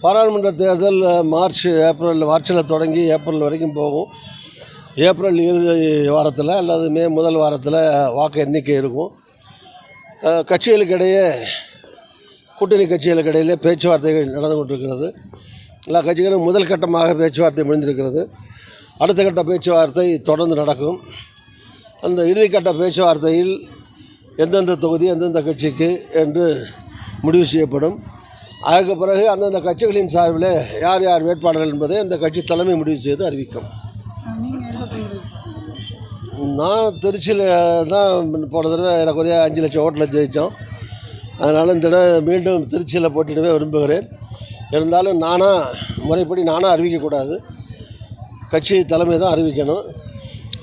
பாராளுமன்ற தேர்தல் மார்ச்சில் தொடங்கி ஏப்ரல் வரைக்கும் போகும். ஏப்ரல் இறுதி வாரத்தில் அல்லது மே முதல் வாரத்தில் வாக்கு எண்ணிக்கை இருக்கும். கட்சிகளுக்கிடையே கூட்டணி கட்சிகளுக்கிடையிலே பேச்சுவார்த்தைகள் நடந்து கொண்டிருக்கிறது. எல்லா கட்சிகளும் முதல் கட்டமாக பேச்சுவார்த்தை முடிந்திருக்கிறது. அடுத்த கட்ட பேச்சுவார்த்தை தொடர்ந்து நடக்கும். அந்த இறுதிக்கட்ட பேச்சுவார்த்தையில் எந்தெந்த தொகுதி எந்தெந்த கட்சிக்கு என்று முடிவு செய்யப்படும். அதற்கு பிறகு அந்தந்த கட்சிகளின் சார்பில் யார் யார் வேட்பாளர்கள் என்பதை அந்த கட்சி தலைமை முடிவு செய்து அறிவிக்கும். நான் திருச்சியில் தான் போன தடவை ஏறக்குறைய 5 லட்சம் ஓட்டில் ஜெயித்தோம். அதனால் இந்த தடவை மீண்டும் திருச்சியில் போட்டியிடவே விரும்புகிறேன். இருந்தாலும் முறைப்படி நானாக அறிவிக்கக்கூடாது, கட்சி தலைமை தான் அறிவிக்கணும்.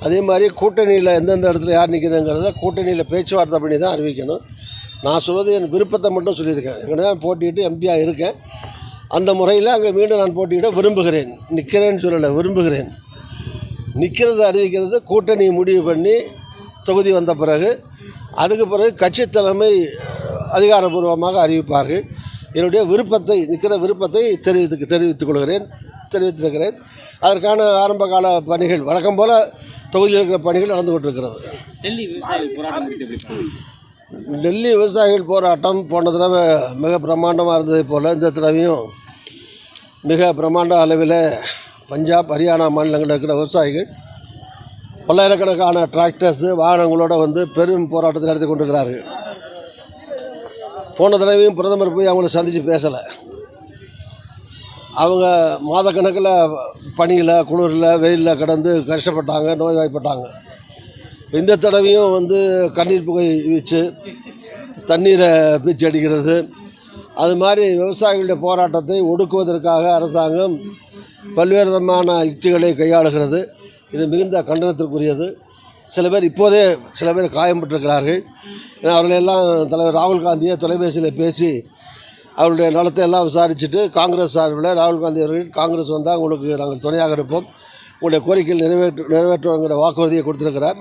அதே மாதிரி கூட்டணியில் எந்தெந்த இடத்துல யார் நிற்கிறதுங்கிறத கூட்டணியில் பேச்சுவார்த்தை பண்ணி தான் அறிவிக்கணும். நான் சொல்வது என் விருப்பத்தை மட்டும் சொல்லியிருக்கேன். ஏற்கனவே போட்டியிட்டு எம்பியாக இருக்கேன். அந்த முறையில் அங்கே மீண்டும் நான் போட்டியிட விரும்புகிறேன். நிற்கிறேன்னு சொல்லலை, விரும்புகிறேன். நிற்கிறது அறிவிக்கிறது கூட்டணி முடிவு பண்ணி தொகுதி வந்த பிறகு அதுக்கு பிறகு கட்சி தலைமை அதிகாரபூர்வமாக அறிவிப்பார்கள். என்னுடைய நிற்கிற விருப்பத்தை தெரிவித்திருக்கிறேன். அதற்கான ஆரம்ப கால பணிகள் வழக்கம் போல் தொகுதியில் இருக்கிற பணிகள் நடந்து கொண்டிருக்கிறது. டெல்லி விவசாயிகள் போராட்டம் போன தடவை மிக பிரம்மாண்டமாக இருந்ததை போல் இந்த தடவையும் மிக பிரம்மாண்ட அளவில் பஞ்சாப் ஹரியானா மாநிலங்களில் இருக்கிற விவசாயிகள் பல்லாயிரக்கணக்கான டிராக்டர்ஸு வாகனங்களோடு வந்து பெரும் போராட்டத்தை நடத்தி கொண்டிருக்கிறார்கள். போன தடவையும் பிரதமர் போய் அவங்கள சந்தித்து பேசலை. அவங்க மாதக்கணக்கில் பனியில் குளிரில் வெயிலில் கடந்து கஷ்டப்பட்டாங்க, நோய்வாய்ப்பட்டாங்க. இந்த தடவையும் வந்து கண்ணீர் புகை வீச்சு, தண்ணீரை பீச்சு அடிக்கிறது, அது மாதிரி விவசாயிகளுடைய போராட்டத்தை ஒடுக்குவதற்காக அரசாங்கம் பல்வேறு விதமான யுக்திகளை கையாளுகிறது. இது மிகுந்த கண்டனத்திற்குரியது. சில பேர் காயம்பட்டிருக்கிறார்கள். அவர்களெல்லாம் தலைவர் ராகுல் காந்தியை தொலைபேசியில் பேசி அவருடைய நலத்தை எல்லாம் விசாரிச்சுட்டு காங்கிரஸ் சார்பில் ராகுல் காந்தி அவர்கள் காங்கிரஸ் வந்தால் உங்களுக்கு நாங்கள் துணையாக இருப்போம், உங்களுடைய கோரிக்கைகள் நிறைவேற்றுவோங்கிற வாக்குறுதியை கொடுத்துருக்கிறார்.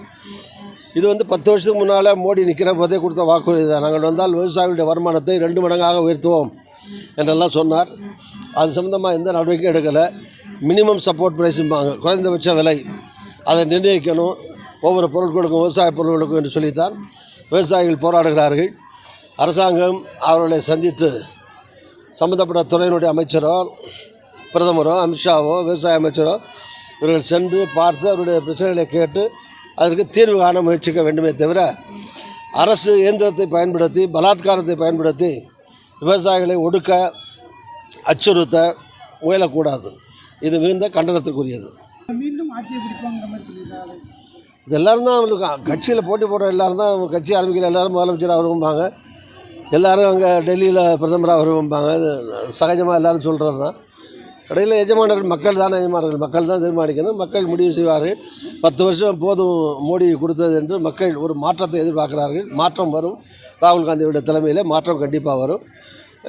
இது வந்து 10 வருஷத்துக்கு முன்னால் மோடி நிற்கிற போதே கொடுத்த வாக்குறுதி தான். நாங்கள் வந்தால் விவசாயிகளுடைய வருமானத்தை 2 மடங்காக உயர்த்துவோம் என்றெல்லாம் சொன்னார். அது சம்மந்தமாக எந்த நடவடிக்கையும் எடுக்கலை. மினிமம் சப்போர்ட் ப்ரைஸும்பாங்க, குறைந்தபட்ச விலை, அதை நிர்ணயிக்கணும் ஒவ்வொரு பொருட்களுக்கும், விவசாய பொருட்களுக்கும் என்று சொல்லித்தான் விவசாயிகள் போராடுகிறார்கள். அரசாங்கம் அவர்களை சந்தித்து சம்பந்தப்பட்ட துறையினுடைய அமைச்சரோ பிரதமரோ அமித்ஷாவோ விவசாய அமைச்சரோ இவர்கள் சென்று பார்த்து அவருடைய பிரச்சனைகளை கேட்டு அதற்கு தீர்வு காண முயற்சிக்க வேண்டுமே தவிர அரசு இயந்திரத்தை பயன்படுத்தி பலாத்காரத்தை பயன்படுத்தி விவசாயிகளை ஒடுக்க அச்சுறுத்த முயலக்கூடாது. இது மிகுந்த கண்டனத்துக்குரியது. இது எல்லோரும் தான் அவங்களுக்கு கட்சியில் போட்டி போடுற எல்லோரும் தான் கட்சி ஆரம்பிக்கிற எல்லோரும் முதலமைச்சராக வருவாங்க, எல்லோரும் அங்கே டெல்லியில் பிரதமராக வருவாங்க. சகஜமாக எல்லோரும் சொல்கிறது தான். கடையில் எஜமானர்கள் மக்கள் தான் தீர்மானிக்கணும். மக்கள் முடிவு செய்வார்கள். 10 வருஷம் போதும் மோடி கொடுத்தது என்று மக்கள் ஒரு மாற்றத்தை எதிர்பார்க்கிறார்கள். மாற்றம் வரும். ராகுல் காந்தியுடைய தலைமையில் மாற்றம் கண்டிப்பாக வரும்.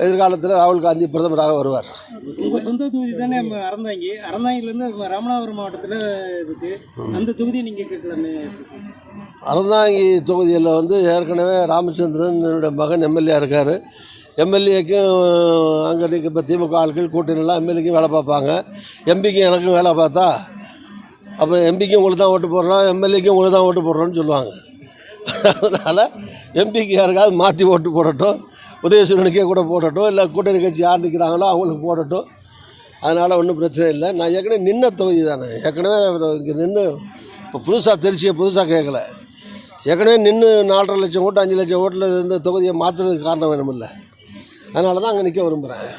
எதிர்காலத்தில் ராகுல் காந்தி பிரதமராக வருவார். உங்கள் சொந்த தொகுதி தானே அறந்தாங்கிலேருந்து ராமநாதபுரம் மாவட்டத்தில் இருக்குது. அந்த தொகுதியை நீங்கள் கேட்கலாமே. அறந்தாங்கி தொகுதியில் வந்து ஏற்கனவே ராமச்சந்திரன் என்னுடைய மகன் எம்எல்ஏ இருக்கார். எம்எல்ஏக்கும் அங்கே இப்போ திமுக ஆட்கள் கூட்டணிலாம் எம்எல்ஏக்கும் வேலை பார்ப்பாங்க. எம்பிக்கும் எனக்கும் வேலை பார்த்தா அப்புறம் எம்பிக்கும் உங்களுக்கு தான் ஓட்டு போடுறோம், எம்எல்ஏக்கும் உங்களுக்கு தான் ஓட்டு போடுறோன்னு சொல்லுவாங்க. அதனால் எம்பிக்கு யாருக்காவது மாற்றி ஓட்டு போடட்டும், உதயசூரனுக்கே கூட போடட்டும், இல்லை கூட்டணி கட்சி யார் நிற்கிறாங்களோ அவங்களுக்கு போடட்டும். அதனால் ஒன்றும் பிரச்சனை இல்லை. நான் ஏற்கனவே நின்ன தொகுதி தானே. ஏற்கனவே இங்கே நின்று இப்போ திருச்சியை புதுசாக கேட்கல. ஏற்கனவே நின்று 4.5 லட்சம் ஓட்டு 5 லட்சம் ஓட்டில் இருந்த தொகுதியை மாற்றுறதுக்கு காரணம் வேணுமில்லை. அதனால தான் அங்கே நிற்க விரும்புகிறேன்.